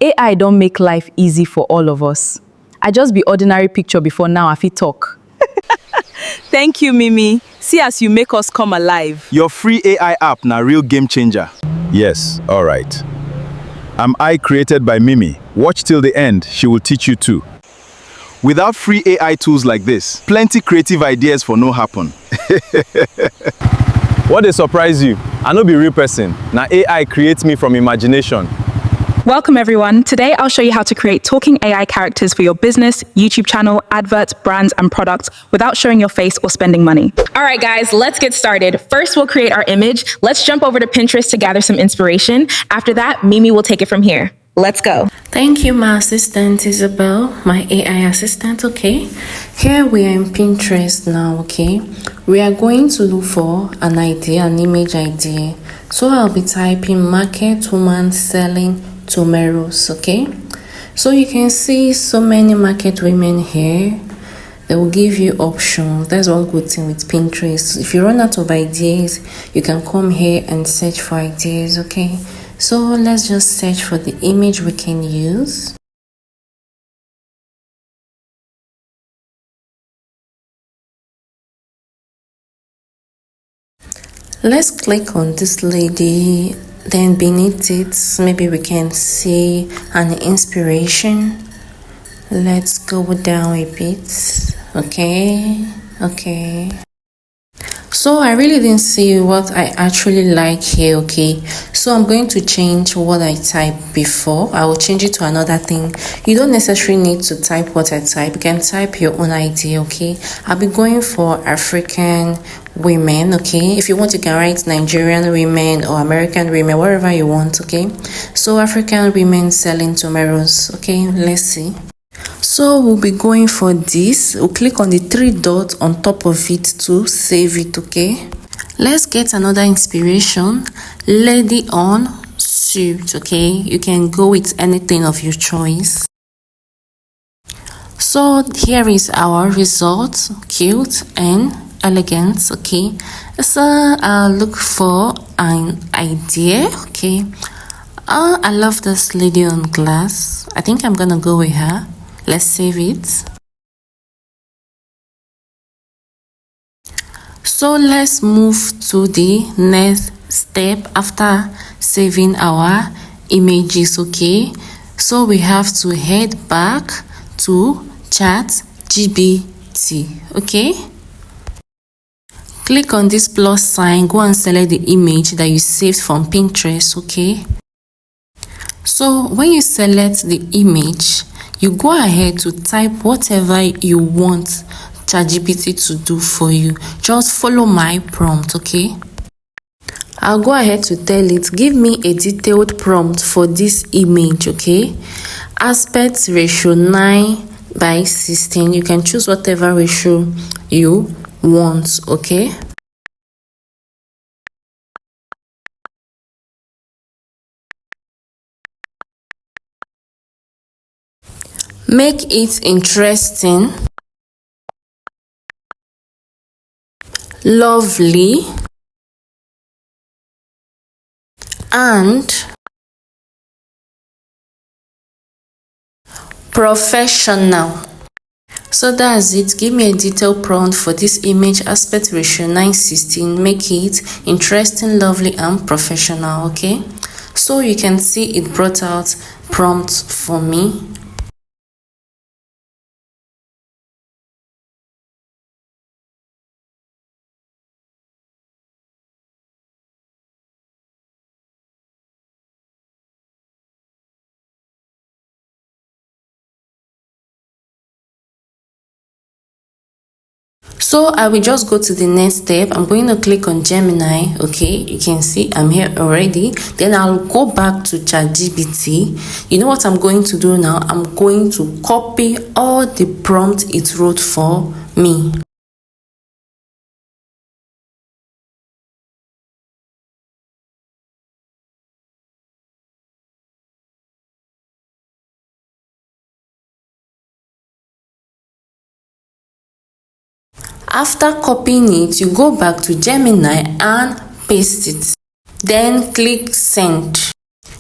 AI don't make life easy for all of us. I just be ordinary picture before now I fit talk. Thank you, Mimi. See as you make us come alive. Your free AI app na real game changer. Yes, all right. Am I created by Mimi? Watch till the end, she will teach you too. Without free AI tools like this, plenty creative ideas for no happen. What dey surprise you? I no be real person. Na AI creates me from imagination. Welcome everyone. Today I'll show you how to create talking AI characters for your business, YouTube channel, adverts, brands, and products without showing your face or spending money. All right guys, let's get started. First we'll create our image. Let's jump over to Pinterest to gather some inspiration. After that, Mimi will take it from here. Let's go. Thank you, my assistant Isabel, my AI assistant. Okay, here we are in Pinterest now. Okay, we are going to look for an idea, an image idea. So I'll be typing market woman selling tomatoes. Okay, so you can see so many market women here. They will give you options. That's one good thing with Pinterest. If you run out of ideas, you can come here and search for ideas. Okay, so let's just search for the image we can use. Let's click on this lady, then beneath it maybe we can see an inspiration. Let's go down a bit. Okay, so I really didn't see what I actually like here. Okay, so I'm going to change what I typed before. I will change it to another thing. You don't necessarily need to type what I type. You can type your own idea. Okay, I'll be going for African women. Okay, if you want you can write Nigerian women or American women, wherever you want. Okay, so African women selling tomatoes. Okay, let's see. So we'll be going for this. We'll click on the three dots on top of it to save it. Okay, let's get another inspiration. Lady on suit. Okay, you can go with anything of your choice. So here is our result. Cute and elegant. Okay, so I'll look for an idea. Okay, I love this lady on glass. I think I'm gonna go with her. Let's save it. So let's move to the next step after saving our images. Okay, so we have to head back to ChatGPT. Okay, click on this plus sign, go and select the image that you saved from Pinterest. Okay, so when you select the image, you go ahead to type whatever you want ChatGPT to do for you. Just follow my prompt. Okay, I'll go ahead to tell it, give me a detailed prompt for this image. Okay, aspect ratio 9:16. You can choose whatever ratio you want. Okay, make it interesting, lovely, and professional. So that's it. Give me a detailed prompt for this image, aspect ratio 9:16. Make it interesting, lovely, and professional. Okay, so you can see it brought out prompts for me. So I will just go to the next step. I'm going to click on Gemini. Okay, you can see I'm here already. Then I'll go back to ChatGPT. You know what I'm going to do now? I'm going to copy all the prompt it wrote for me. After copying it, you go back to Gemini and paste it. Then click send.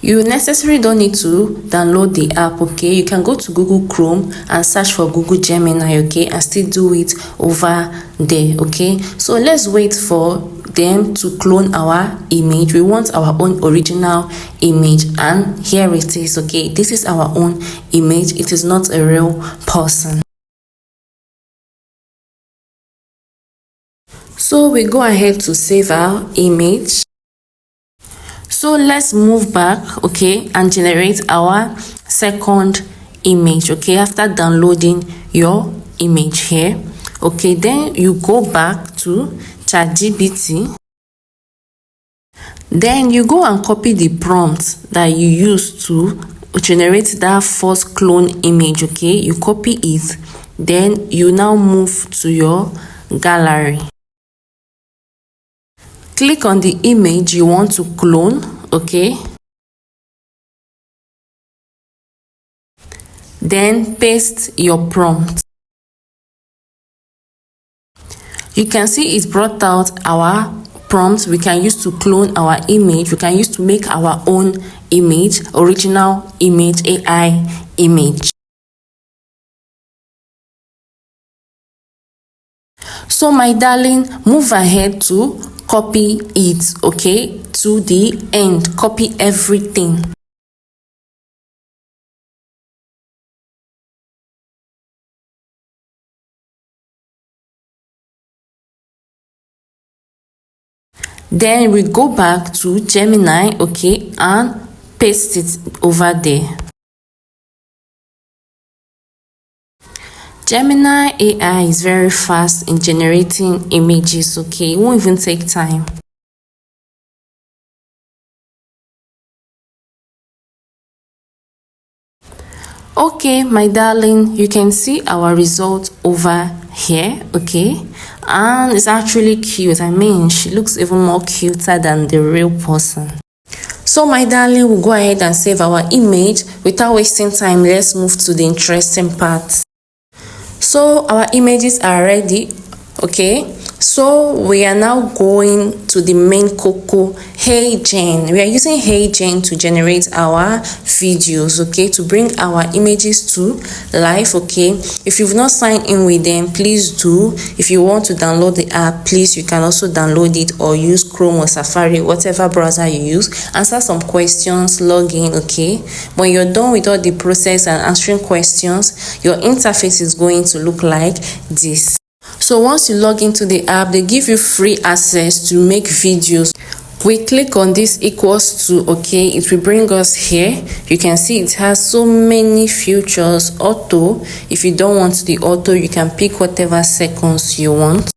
You necessarily don't need to download the app, okay? You can go to Google Chrome and search for Google Gemini, okay, and still do it over there, okay? So let's wait for them to clone our image. We want our own original image, and here it is, okay? This is our own image. It is not a real person. So we go ahead to save our image. So let's move back, okay, and generate our second image, okay, after downloading your image here. Okay, then you go back to ChatGPT. Then you go and copy the prompt that you used to generate that first clone image, okay? You copy it, then you now move to your gallery. Click on the image you want to clone, okay? Then paste your prompt. You can see it brought out our prompt we can use to clone our image. We can use to make our own image, original image, AI image. So my darling, move ahead to copy it, okay, to the end. Copy everything. Then we go back to Gemini, okay, and paste it over there. Gemini AI is very fast in generating images, okay? It won't even take time. Okay, my darling, you can see our result over here, okay? And it's actually cute. I mean, she looks even more cuter than the real person. So my darling, we'll go ahead and save our image. Without wasting time, let's move to the interesting part. So our images are ready, okay? So we are now going to the main cocoa, HeyGen. We are using HeyGen to generate our videos, okay, to bring our images to life, okay? If you've not signed in with them, please do. If you want to download the app, please, you can also download it or use Chrome or Safari, whatever browser you use. Answer some questions, log in, okay? When you're done with all the process and answering questions, your interface is going to look like this. So once you log into the app, they give you free access to make videos. We click on this equals to, okay, it will bring us here. You can see it has so many features. Auto, if you don't want the auto, you can pick whatever seconds you want.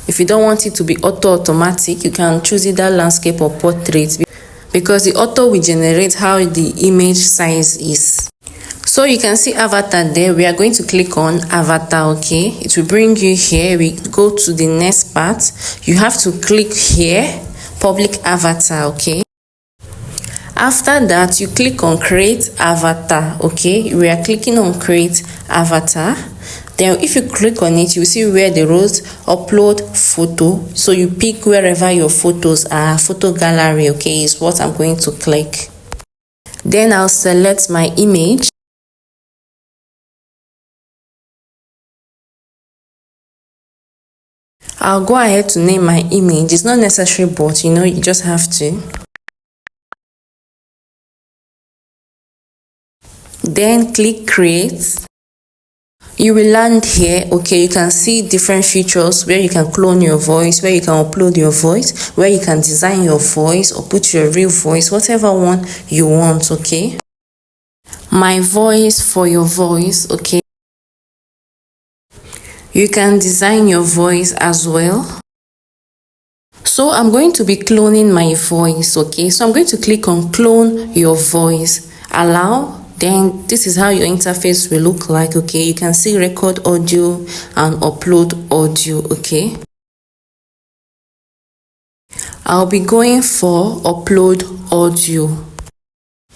If you don't want it to be automatic, you can choose either landscape or portrait, because the auto will generate how the image size is. So you can see avatar there. We are going to click on avatar, okay? It will bring you here. We go to the next part. You have to click here, public avatar, okay? After that, you click on create avatar, okay? We are clicking on create avatar. Then if you click on it, you see where the rows upload photo. So you pick wherever your photos are. Photo gallery, okay, is what I'm going to click. Then I'll select my image. I'll go ahead to name my image. It's not necessary, but you know, you just have to. Then click create. You will land here, okay? You can see different features where you can clone your voice, where you can upload your voice, where you can design your voice or put your real voice, whatever one you want, okay? My voice for your voice, okay? You can design your voice as well. So I'm going to be cloning my voice, okay? So I'm going to click on clone your voice, allow. Then this is how your interface will look like, okay? You can see record audio and upload audio, okay? I'll be going for upload audio.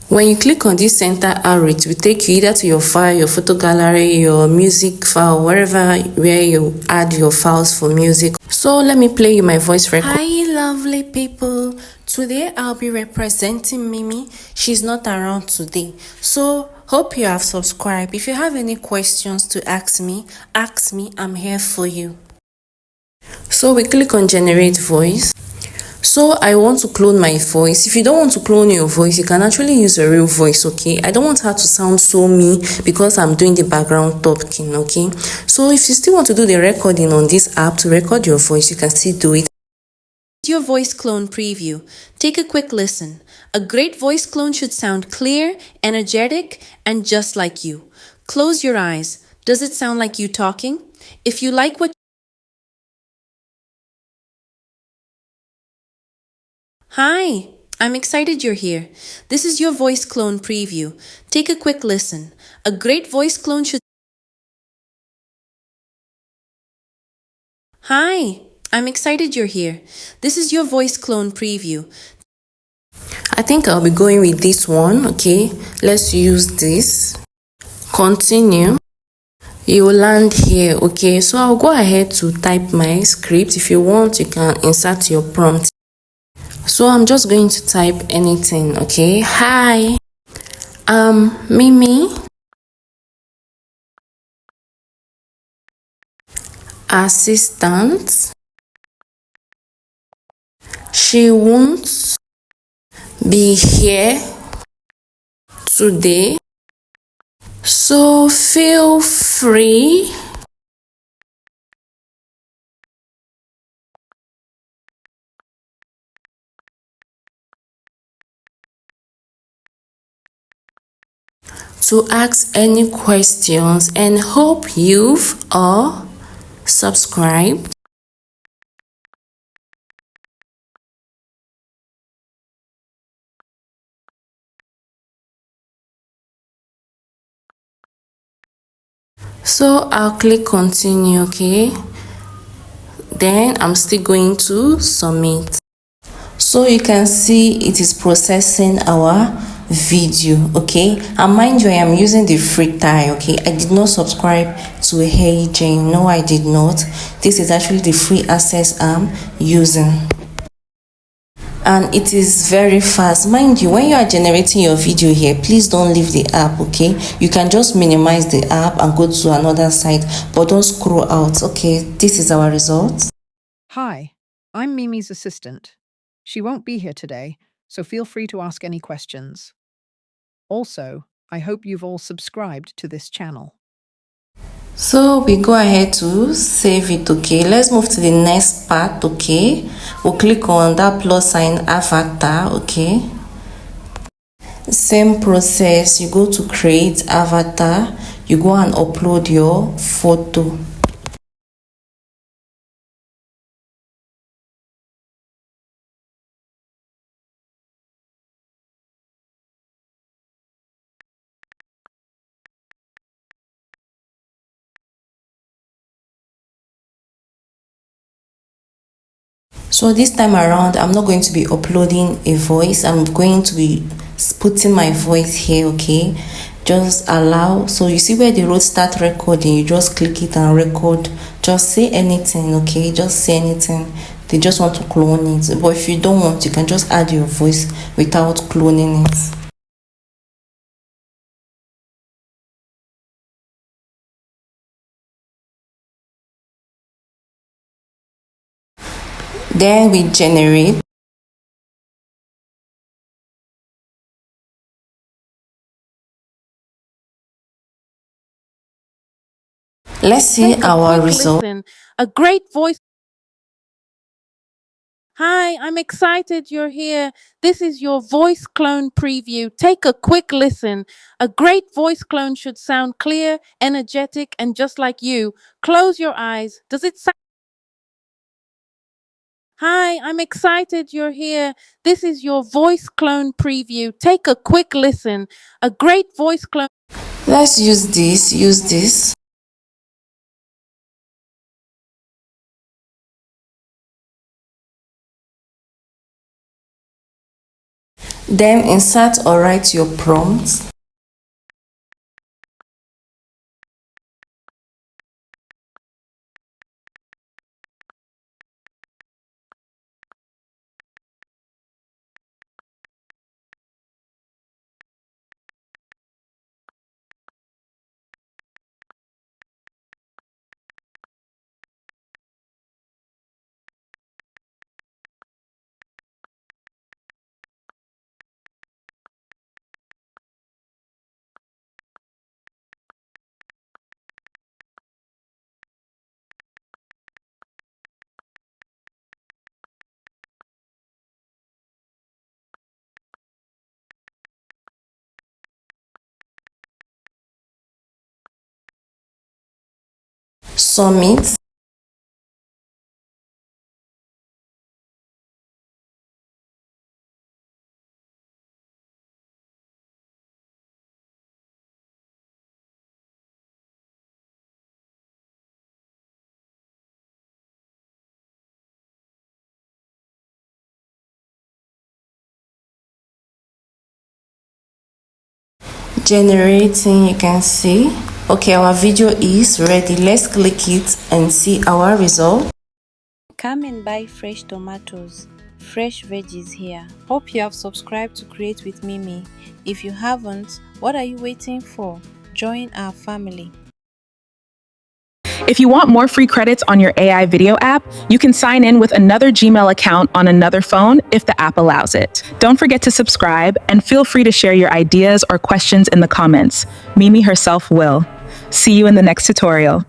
When you click on this center arrow, it will take you either to your file, your photo gallery, your music file, wherever where you add your files for music. So let me play you my voice record. Hi lovely people, Today I'll be representing Mimi. She's not around today. So hope you have subscribed. If you have any questions to ask me, I'm here for you. So we click on generate voice. So I want to clone my voice. If you don't want to clone your voice, you can actually use your real voice, okay? I don't want her to sound so me because I'm doing the background talking, okay? So if you still want to do the recording on this app to record your voice, you can still do it. Your voice clone preview. Take a quick listen. A great voice clone should sound clear, energetic, and just like you. Close your eyes. Does it sound like you talking? If you like what Hi, I'm excited you're here. This is your voice clone preview. Take a quick listen. A great voice clone should Hi, I'm excited you're here. This is your voice clone preview. I think I'll be going with this one, okay? Let's use this. Continue. You will land here, okay? So I'll go ahead to type my script. If you want, you can insert your prompt. So I'm just going to type anything, okay? Hi, Mimi, assistant. She won't be here today, so feel free to ask any questions, and hope you've all subscribed. So I'll click continue, okay? Then I'm still going to submit. So you can see it is processing our video, okay? And mind you, I am using the free trial, okay? I did not subscribe to Hey Jane. No, I did not. This is actually the free access I'm using. And it is very fast. Mind you, when you are generating your video here, please don't leave the app, okay? You can just minimize the app and go to another site, but don't scroll out, okay? This is our result. Hi, I'm Mimi's assistant. She won't be here today, so feel free to ask any questions. Also, I hope you've all subscribed to this channel. So we go ahead to save it, okay? Let's move to the next part, okay? We'll click on that plus sign avatar, okay? Same process, you go to create avatar, you go and upload your photo. So this time around, I'm not going to be uploading a voice. I'm going to be putting my voice here, okay? Just allow. So you see where the road start recording, you just click it and record. Just say anything, okay? Just say anything. They just want to clone it. But if you don't want, you can just add your voice without cloning it. Then we generate. Let's see our result. A great voice. Hi, I'm excited you're here. This is your voice clone preview. Take a quick listen. A great voice clone should sound clear, energetic, and just like you. Close your eyes. Does it sound? Hi, I'm excited you're here. This is your voice clone preview. Take a quick listen. A great voice clone. Let's use this. Then insert or write your prompt. submit. Generating, you can see. Okay, our video is ready. Let's click it and see our result. Come and buy fresh tomatoes, fresh veggies here. Hope you have subscribed to Create with Mimi. If you haven't, what are you waiting for? Join our family. If you want more free credits on your AI video app, you can sign in with another Gmail account on another phone if the app allows it. Don't forget to subscribe and feel free to share your ideas or questions in the comments. Mimi herself will. See you in the next tutorial.